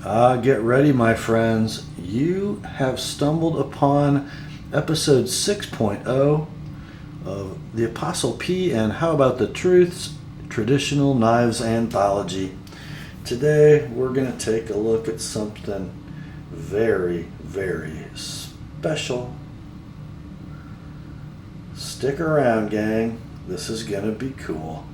Get ready, my friends. You have stumbled upon episode 6.0 of The Apostle P and Howabouthetruth's Traditional Knives Anthology. Today, we're going to take a look at something very, very special. Stick around, gang. This is going to be cool.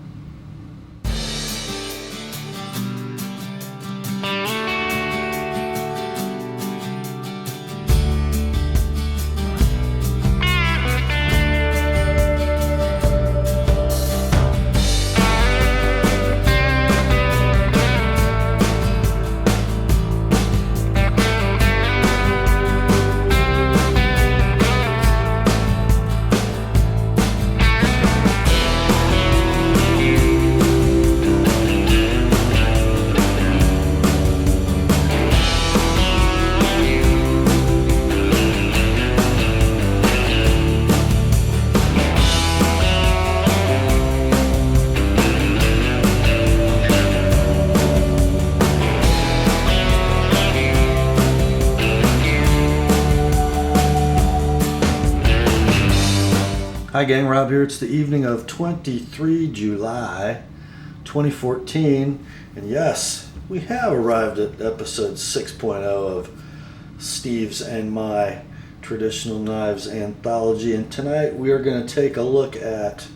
Hi gang, Rob here. It's the evening of 23 July 2014, and yes, we have arrived at episode 6.0 of Steve's and my Traditional Knives Anthology, and tonight we are going to take a look at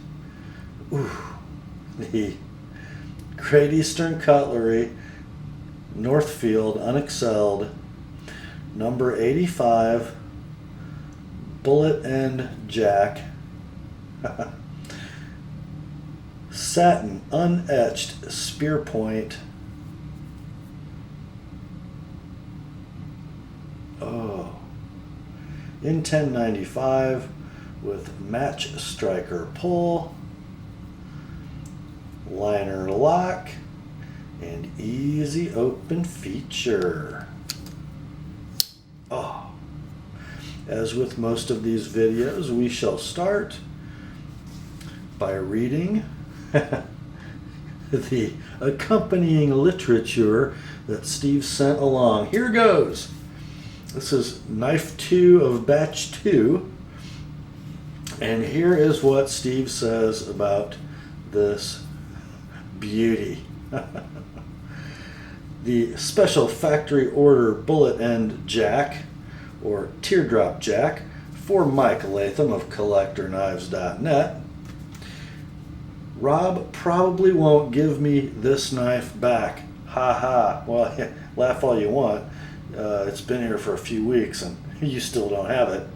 the Great Eastern Cutlery Northfield Unexcelled number 85 bullet end jack satin unetched spear point. In 1095 with match striker pull, liner lock, and easy open feature. As with most of these videos, we shall start by reading the accompanying literature that Steve sent along. Here goes. This is knife 2 of batch 2. And here is what Steve says about this beauty. The special factory order bullet end jack, or teardrop jack, for Mike Latham of CollectorKnives.net. Rob probably won't give me this knife back. Ha ha. Well, laugh all you want. It's been here for a few weeks and you still don't have it.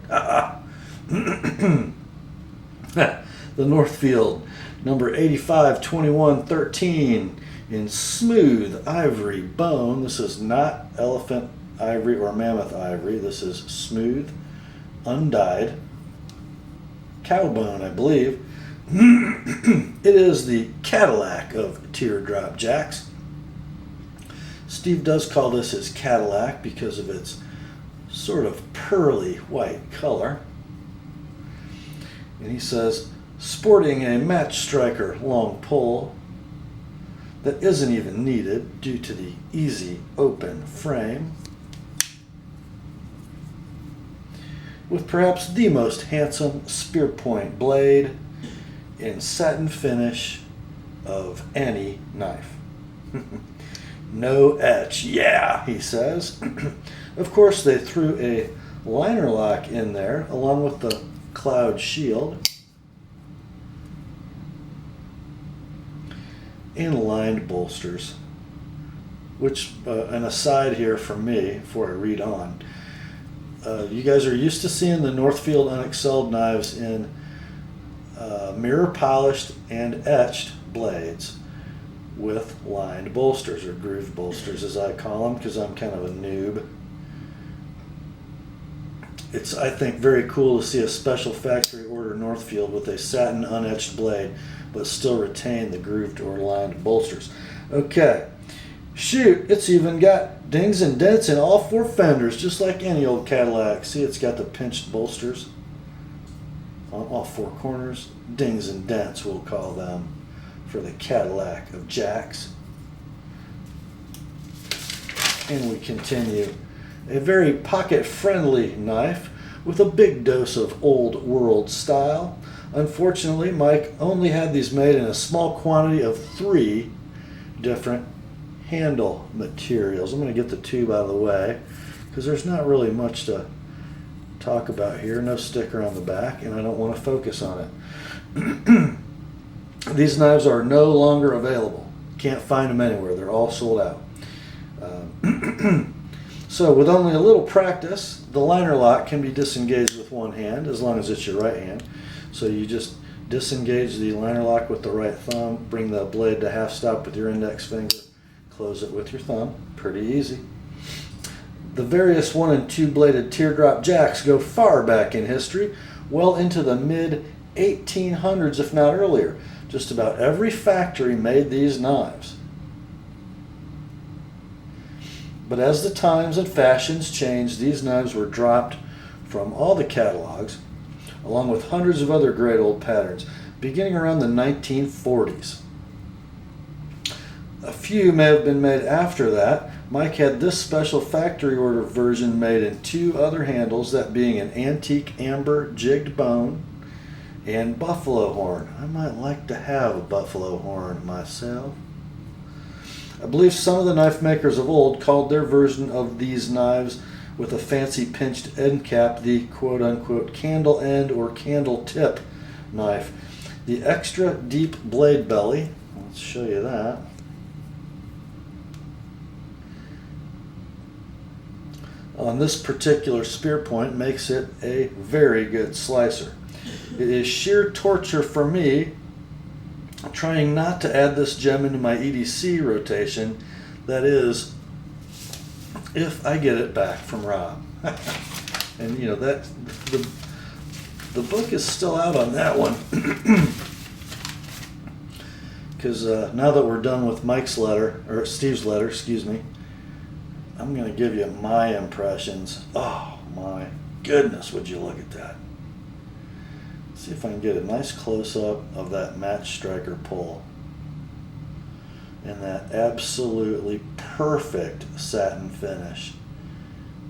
The Northfield number 852113 in smooth ivory bone. This is not elephant ivory or mammoth ivory. This is smooth, undyed cow bone, I believe. It is the Cadillac of teardrop jacks. Steve does call this his Cadillac because of its sort of pearly white color. And he says, sporting a match striker long pull that isn't even needed due to the easy open frame, with perhaps the most handsome spear point blade in satin finish of any knife. No etch, yeah, he says. Of course, they threw a liner lock in there along with the cloud shield and lined bolsters, which, an aside here from me before I read on, you guys are used to seeing the Northfield Unexcelled knives in mirror polished and etched blades with lined bolsters, or grooved bolsters as I call them, because I'm kind of a noob. It's, I think, very cool to see a special factory order Northfield with a satin unetched blade but still retain the grooved or lined bolsters. Okay, shoot, it's even got dings and dents in all 4 fenders, just like any old Cadillac. See, it's got the pinched bolsters on all 4 corners. Dings and dents, we'll call them, for the Cadillac of jacks. And we continue. A very pocket-friendly knife with a big dose of old world style. Unfortunately, Mike only had these made in a small quantity of 3 different handle materials. I'm going to get the tube out of the way because there's not really much to talk about here. No sticker on the back, and I don't want to focus on it. These knives are no longer available. Can't find them anywhere. They're all sold out. So with only a little practice, the liner lock can be disengaged with one hand as long as it's your right hand. So you just disengage the liner lock with the right thumb, bring the blade to half stop with your index finger, close it with your thumb. Pretty easy. The various 1 and 2 bladed teardrop jacks go far back in history, well into the mid 1800s if not earlier. Just about every factory made these knives. But as the times and fashions changed, these knives were dropped from all the catalogs, along with hundreds of other great old patterns, beginning around the 1940s. A few may have been made after that. Mike had this special factory order version made in 2 other handles, that being an antique amber jigged bone and buffalo horn. I might like to have a buffalo horn myself. I believe some of the knife makers of old called their version of these knives with a fancy pinched end cap the quote-unquote candle end or candle tip knife. The extra deep blade belly, let's show you that. On this particular spear point makes it a very good slicer. It is sheer torture for me trying not to add this gem into my EDC rotation. That is, if I get it back from Rob. And you know that the book is still out on that one. Because now that we're done with Mike's letter, or Steve's letter, excuse me, I'm going to give you my impressions. Oh my goodness, would you look at that. See if I can get a nice close-up of that match striker pull and that absolutely perfect satin finish.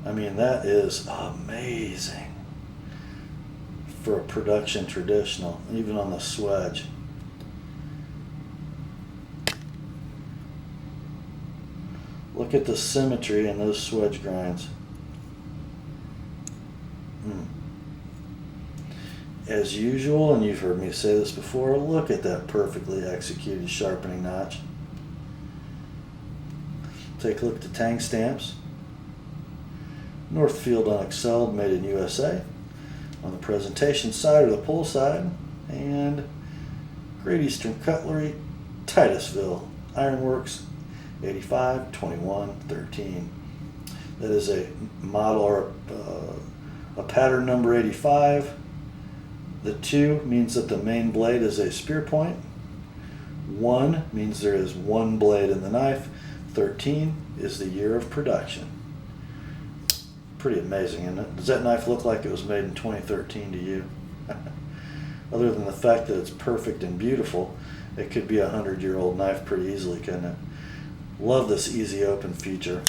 I mean, that is amazing for a production traditional, even on the swedge. Look at the symmetry in those swedge grinds. As usual, and you've heard me say this before, look at that perfectly executed sharpening notch. Take a look at the tang stamps. Northfield Unexcelled, made in USA. On the presentation side or the pull side. And Great Eastern Cutlery, Titusville Ironworks, 85, 21, 13. That is a model or a pattern number 85. The 2 means that the main blade is a spear point. 1 means there is 1 blade in the knife. 13 is the year of production. Pretty amazing, isn't it? Does that knife look like it was made in 2013 to you? Other than the fact that it's perfect and beautiful, it could be a 100-year-old knife pretty easily, couldn't it? Love this easy open feature.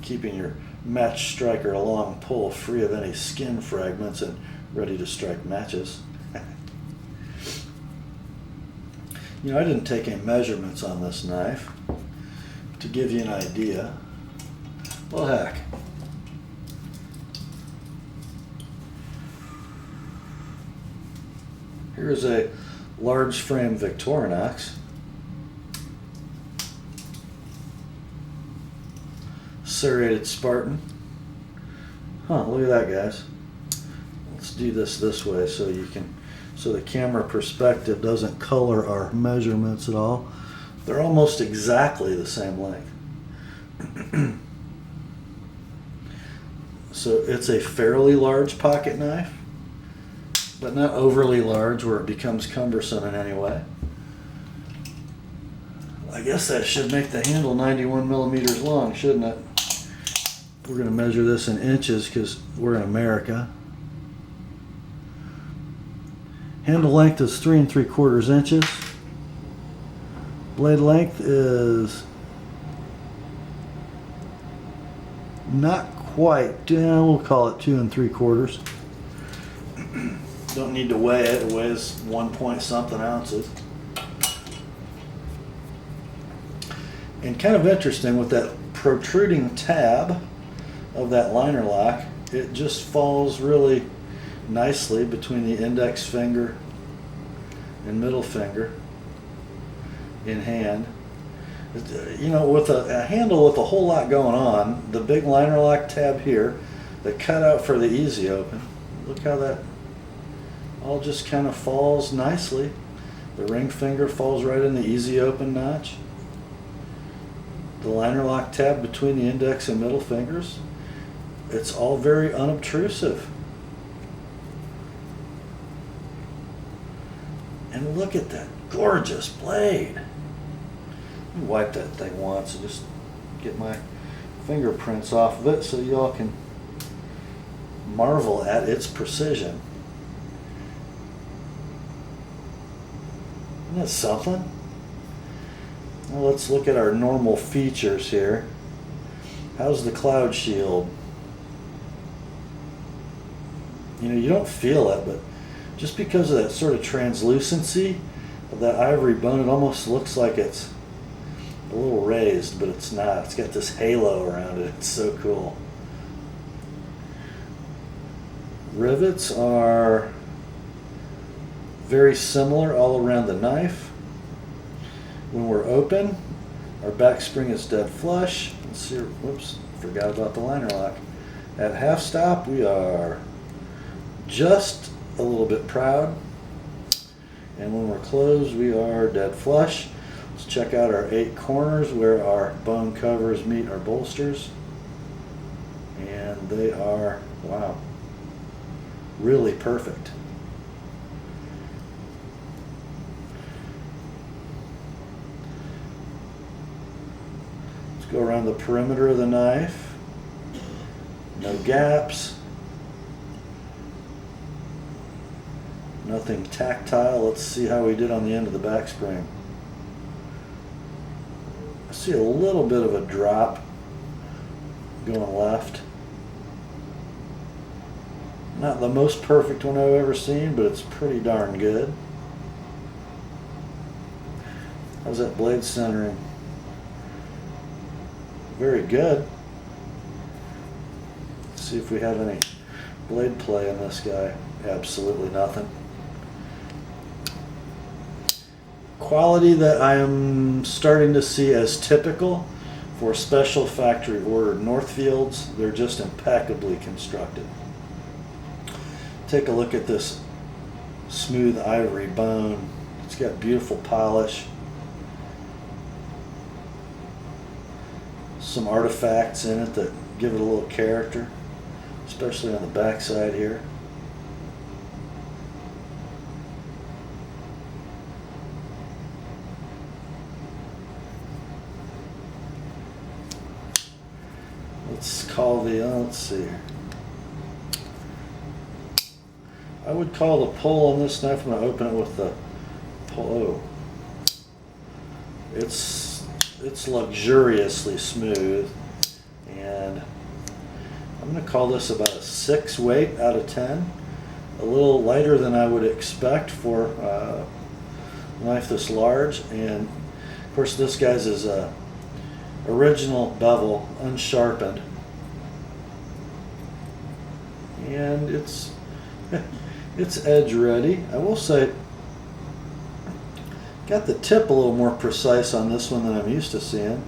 Keeping your match striker a long pull free of any skin fragments and ready to strike matches. You know, I didn't take any measurements on this knife. To give you an idea, well, heck. Here's a large frame Victorinox. Serrated Spartan. Look at that, guys. Let's do this way so the camera perspective doesn't color our measurements at all. They're almost exactly the same length. So it's a fairly large pocket knife, but not overly large where it becomes cumbersome in any way. I guess that should make the handle 91 millimeters long, shouldn't it? We're going to measure this in inches because we're in America. Handle length is 3 3/4 inches. Blade length is not quite, we'll call it 2 3/4. Don't need to weigh it. It weighs 1 point something ounces. And kind of interesting with that protruding tab of that liner lock, it just falls really nicely between the index finger and middle finger in hand. You know, with a handle with a whole lot going on, the big liner lock tab here, the cutout for the easy open, look how that all just kind of falls nicely. The ring finger falls right in the easy open notch. The liner lock tab between the index and middle fingers, it's all very unobtrusive. And look at that gorgeous blade. Let me wipe that thing once and just get my fingerprints off of it so y'all can marvel at its precision. Isn't that something? Now let's look at our normal features here. How's the cloud shield? You know, you don't feel it, but just because of that sort of translucency of that ivory bone, it almost looks like it's a little raised, but it's not. It's got this halo around it. It's so cool. Rivets are very similar all around the knife. When we're open, our back spring is dead flush. Let's see, whoops, forgot about the liner lock. At half stop, we are just a little bit proud. And when we're closed, we are dead flush. Let's check out our 8 corners where our bone covers meet our bolsters. And they are, wow, really perfect. Let's go around the perimeter of the knife. No gaps. Nothing tactile. Let's see how we did on the end of the back spring. I see a little bit of a drop going left. Not the most perfect one I've ever seen, but it's pretty darn good. How's that blade centering? Very good. Let's see if we have any blade play in this guy. Absolutely nothing. Quality that I am starting to see as typical for special factory ordered Northfields. They're just impeccably constructed. Take a look at this smooth ivory bone. It's got beautiful polish. Some artifacts in it that give it a little character, especially on the back side here. Let's call the, let's see here. I would call the pull on this knife. I'm going to open it with the pull. Oh. It's luxuriously smooth, and I'm going to call this about a 6 weight out of 10. A little lighter than I would expect for a knife this large, and of course this guy's is a original bevel, unsharpened, and it's edge ready. I will say, got the tip a little more precise on this one than I'm used to seeing.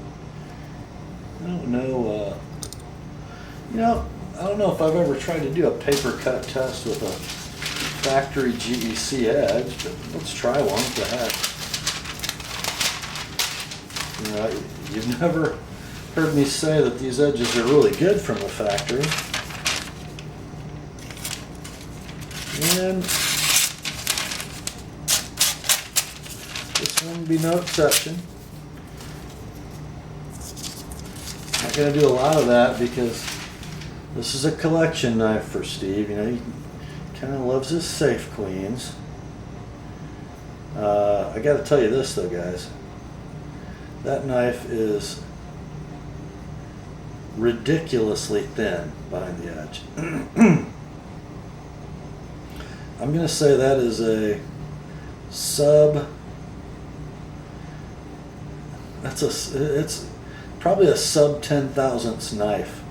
I don't know, I don't know if I've ever tried to do a paper cut test with a factory GEC edge, but let's try one. What the heck? You've never heard me say that these edges are really good from the factory. And this one would be no exception. Not going to do a lot of that because this is a collection knife for Steve. You know, he kind of loves his safe queens. I got to tell you this though, guys. That knife is ridiculously thin behind the edge. I'm going to say that is a it's probably a sub 10 thousandths knife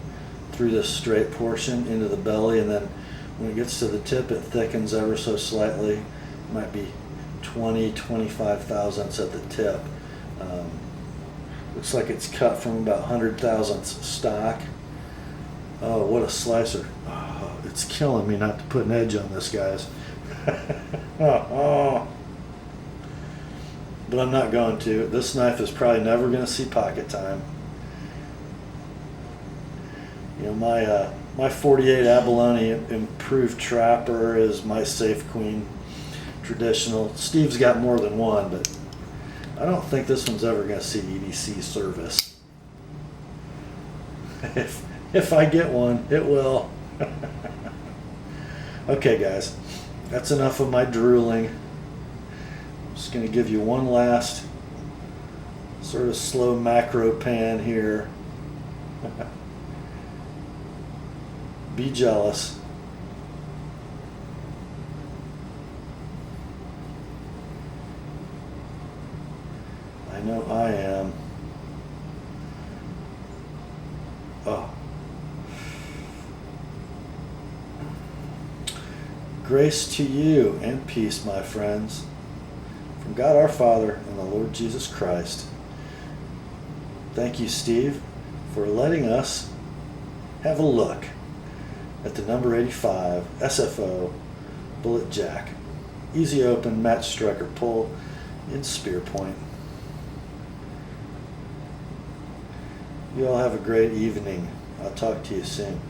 through this straight portion into the belly, and then when it gets to the tip it thickens ever so slightly. It might be 25 thousandths at the tip. Looks like it's cut from about 100 thousandths stock. Oh, what a slicer. Oh, it's killing me not to put an edge on this, guys. Oh. But I'm not going to. This knife is probably never going to see pocket time. You know, my 48 abalone improved trapper is my Safe Queen traditional. Steve's got more than one, but I don't think this one's ever going to see EDC service. If I get one, it will. Okay, guys, that's enough of my drooling. I'm just going to give you one last sort of slow macro pan here. Be jealous. I know I am. Oh. Grace to you and peace, my friends, from God our Father and the Lord Jesus Christ. Thank you, Steve, for letting us have a look at the number 85 SFO bullet jack. Easy open, match striker pull in spear point. You all have a great evening. I'll talk to you soon.